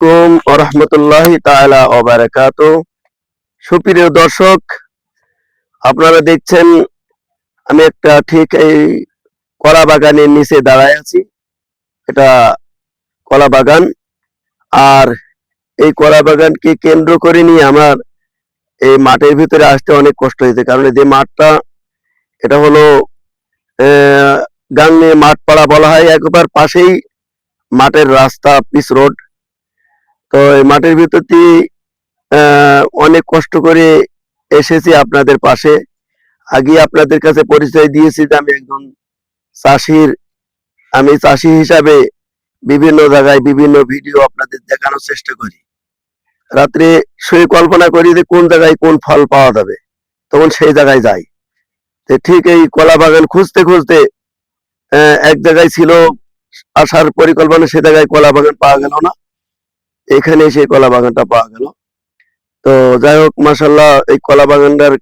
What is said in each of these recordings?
কুম রহমতুল্লাহি তাআলা ওয়া বারাকাতুহু। সুপ্রিয় দর্শক, আপনারা দেখছেন আমি একটা ঠিক এই কলা বাগানের নিচে দাঁড়ায় আছি। এটা কলা বাগান। আর এই কলা বাগানকে কেন্দ্র করে নিয়ে আমার এই মাঠের ভিতরে আসতে অনেক কষ্ট হয়েছে, কারণ এই যে মাঠটা এটা হলো গাংনী মাঠপাড়া বলা হয়, একবার পাশেই মাঠের রাস্তা, পিচ রোড। তো এই মাঠের ভিতর দিয়ে অনেক কষ্ট করে এসেছি আপনাদের পাশে। আগে আপনাদের কাছে পরিচয় দিয়েছি যে আমি চাষি হিসাবে বিভিন্ন জায়গায় বিভিন্ন ভিডিও আপনাদের দেখানোর চেষ্টা করি। রাত্রে শুয়ে কল্পনা করি যে কোন জায়গায় কোন ফল পাওয়া যাবে, তখন সেই জায়গায় যাই। ঠিক এই কলা বাগান খুঁজতে খুঁজতে এক জায়গায় ছিল আসার পরিকল্পনা, সে জায়গায় কলা বাগান পাওয়া গেল না, এখানে সেই কলা বাগানটা পাওয়া গেল। তো যাই হোক, মাশাআল্লাহ, এই কলা বাগানটার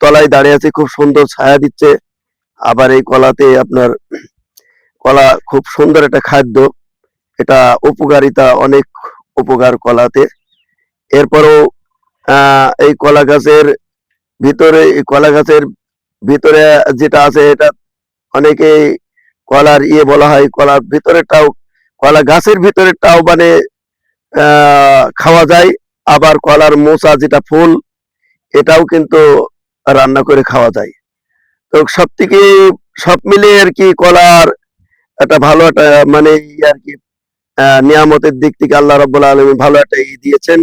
তলায় দাঁড়িয়ে আছে, খুব সুন্দর ছায়া দিচ্ছে। আবার এই কলাতে আপনার কলা খুব সুন্দর একটা খাদ্য, এটা উপকারিতা অনেক, উপকার কলাতে। এরপরও এই কলা গাছের ভিতরে যেটা আছে, এটা অনেকে কলার বলা হয়, কলার ভিতরেরটাও, কলা গাছের ভিতরেরটাও মানে খাওয়া যায়। আবার কলার মোচা যেটা ফুল, এটাও কিন্তু রান্না করে খাওয়া যায়। তো সব মিলিয়ে আর কি কলার একটা ভালো একটা মানে আর কি নিয়ামতের দিক থেকে আল্লাহ রাব্বুল আলামিন ভালো একটা দিয়েছেন।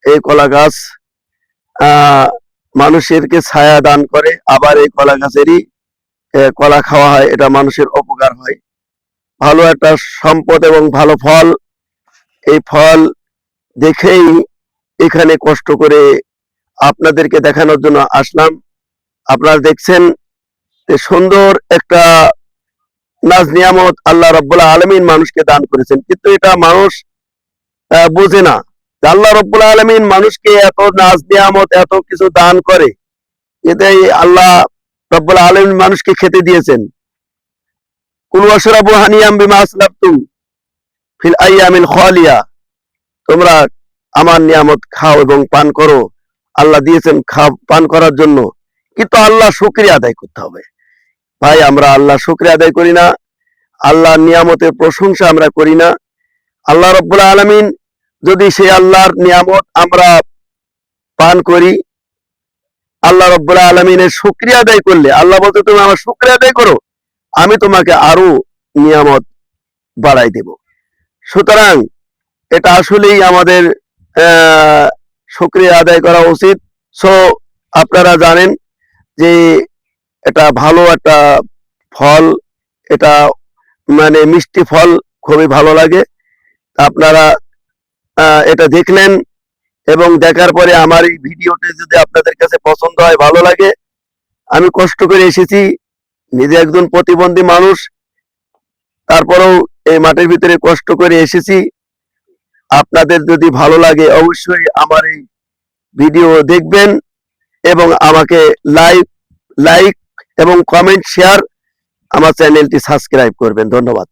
এই কলা গাছ মানুষেরকে ছায়া দান করে, আবার এই কলা গাছেরই কলা খাওয়া হয়, এটা মানুষের উপকার হয়। ভালো একটা সম্পদ এবং ভালো ফল। এই ফল দেখেই এখানে কষ্ট করে আপনাদেরকে দেখানোর জন্য আসলাম। আপনারা দেখছেন যে সুন্দর একটা নাজ নিয়ামত আল্লাহ রাব্বুল আলামিন মানুষকে দান করেছেন, কিন্তু এটা মানুষ বোঝে না। আল্লাহ রাব্বুল আলামিন মানুষকে এত নাজ নিয়ামত, এত কিছু দান করে, এটাই আল্লাহ রাব্বুল আলামিন মানুষকে খেতে দিয়েছেন। কুলু ওয়াশরাবু হানিয়াম বিমা আসলাফতুম ফিল আইয়ামিল খালিয়া। তোমরা আমার নিয়ামত খাও এবং পান করো, আল্লাহ দিয়েছেন পান করার জন্য, কিন্তু আল্লাহ শুকরিয়া আদায় করতে হবে। ভাই, আমরা আল্লাহ শুকরিয়া আদায় করি না, আল্লাহর নিয়ামতের প্রশংসা আমরা করি না। আল্লাহ রাব্বুল আলামিন যদি সেই আল্লাহর নিয়ামত আমরা পান করি, আল্লাহ রাব্বুল আলামিনের শুকরিয়া আদায় করলে, আল্লাহ বলতে তুমি আমার শুকরিয়া আদায় করো, আমি তোমাকে আরো নিয়ামত বাড়াই দেব। সুতরাং এটা আসলেই আমাদের শুকরিয়া আদায় করা উচিত। সো আপনারা জানেন যে এটা ভালো একটা ফল, এটা মানে মিষ্টি ফল, খুবই ভালো লাগে। আপনারা এটা দেখলেন এবং দেখার পরে আমার এই ভিডিওটি যদি আপনাদের কাছে পছন্দ হয়, ভালো লাগে, আমি কষ্ট করে এসেছি, নিজে একজন প্রতিবন্ধী মানুষ, তারপরেও এই মাঠের ভিতরে কষ্ট করে এসেছি। আপনাদের যদি ভালো লাগে, অবশ্যই আমার এই ভিডিও দেখবেন এবং আমাকে লাইক এবং কমেন্ট, শেয়ার, আমার চ্যানেলটি সাবস্ক্রাইব করবেন। ধন্যবাদ।